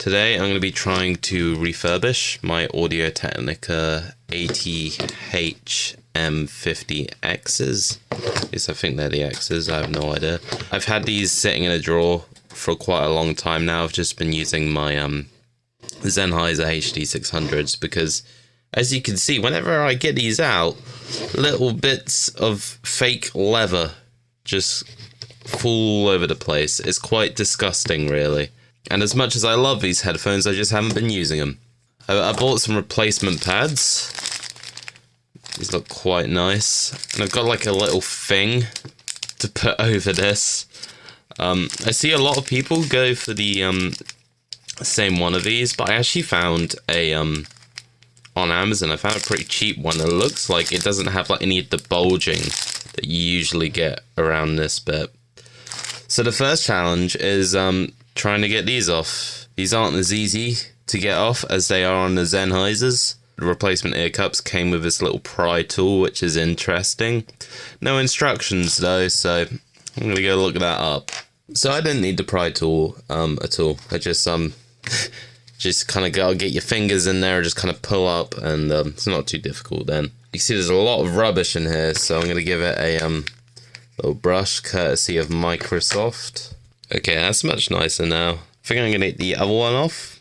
Today I'm going to be trying to refurbish my Audio Technica ATH M50x's. At least I think they're the X's, I have no idea. I've had these sitting in a drawer for quite a long time now. I've just been using my Sennheiser HD600s because, as you can see, whenever I get these out, little bits of fake leather just fall all over the place. It's quite disgusting, really. And as much as I love these headphones, I just haven't been using them. I bought some replacement pads. These look quite nice. And I've got like a little thing to put over this. I see a lot of people go for the same one of these, but I actually found a on Amazon, I found a pretty cheap one. It looks like it doesn't have like any of the bulging that you usually get around this bit. So the first challenge is trying to get these off. These aren't as easy to get off as they are on the Sennheisers. The replacement ear cups came with this little pry tool, which is interesting. No instructions though, so I'm gonna go look that up. So I didn't need the pry tool at all. I just kind of gotta get your fingers in there, just kind of pull up, and it's not too difficult then. You can see there's a lot of rubbish in here, so I'm gonna give it a little brush courtesy of Microsoft. Okay, that's much nicer now. I think I'm gonna get the other one off,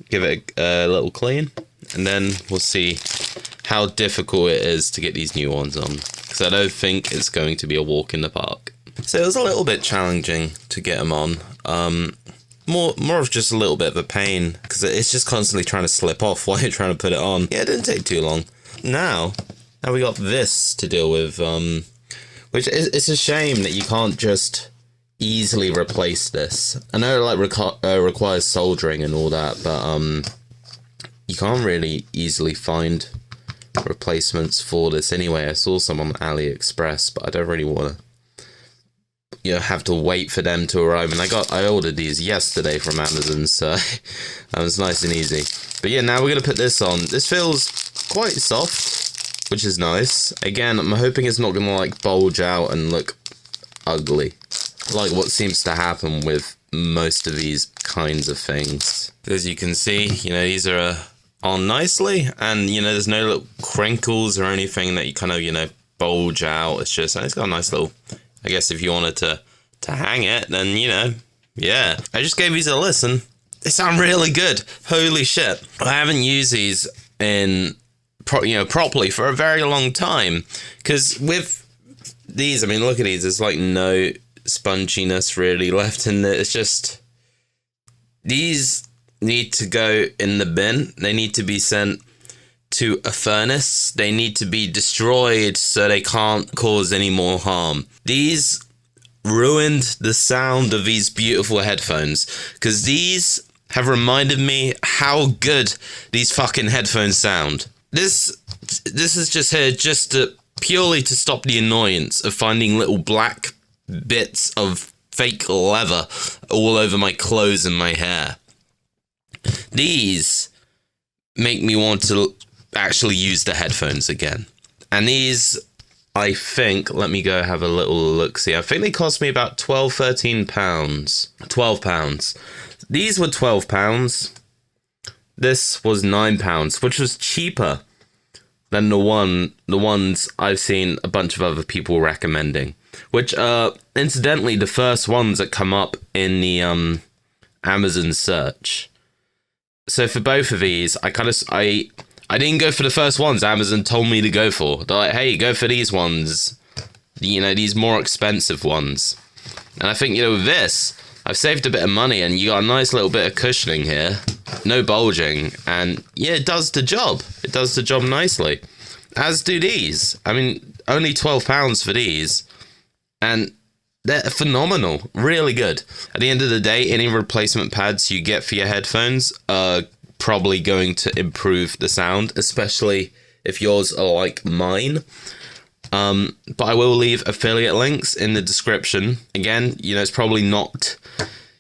give it a little clean, and then we'll see how difficult it is to get these new ones on, because I don't think it's going to be a walk in the park. So it was a little bit challenging to get them on. More of just a little bit of a pain, because it's just constantly trying to slip off while you're trying to put it on. Yeah, it didn't take too long. Now we got this to deal with, which it's a shame that you can't just easily replace this. I know it like requires soldering and all that, but you can't really easily find replacements for this anyway. I saw some on AliExpress, but I don't really want to have to wait for them to arrive. And I ordered these yesterday from Amazon, so that was nice and easy. But yeah, now we're gonna put this on. This feels quite soft, which is nice. Again, I'm hoping it's not gonna like bulge out and look ugly, like what seems to happen with most of these kinds of things. As you can see, these are on nicely, and there's no little crinkles or anything that you kind of bulge out. It's got a nice little, I guess if you wanted to hang it, then yeah. I just gave these a listen. They sound really good. Holy shit. I haven't used these in properly for a very long time, because with these, I mean, look at these, there's like no sponginess really left in it. It's just, these need to go in the bin. They need to be sent to a furnace. They need to be destroyed so they can't cause any more harm. These ruined the sound of these beautiful headphones, because these have reminded me how good these fucking headphones sound. This is just here purely to stop the annoyance of finding little black bits of fake leather all over my clothes and my hair. These make me want to actually use the headphones again. And these, I think, let me go have a little look see. I think they cost me about £13. £12. These were £12. This was £9, which was cheaper than the ones I've seen a bunch of other people recommending. Which incidentally, the first ones that come up in the Amazon search. So for both of these, I didn't go for the first ones Amazon told me to go for. They're like, hey, go for these ones. These more expensive ones. And I think, with this, I've saved a bit of money, and you got a nice little bit of cushioning here. No bulging. And yeah, it does the job. It does the job nicely. As do these. I mean, only £12 for these. And they're phenomenal. Really good. At the end of the day, any replacement pads you get for your headphones are probably going to improve the sound, especially if yours are like mine. But I will leave affiliate links in the description. Again, it's probably not,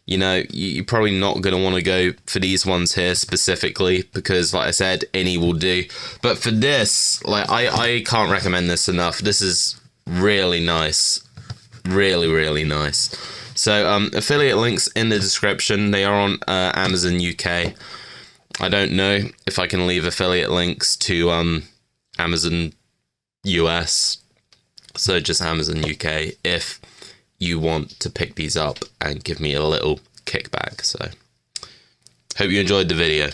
you're probably not going to want to go for these ones here specifically, because like I said, any will do. But for this, like, I can't recommend this enough. This is really nice. Really, really nice. So affiliate links in the description. They are on Amazon UK. I don't know if I can leave affiliate links to Amazon US. So just Amazon UK if you want to pick these up and give me a little kickback. So hope you enjoyed the video.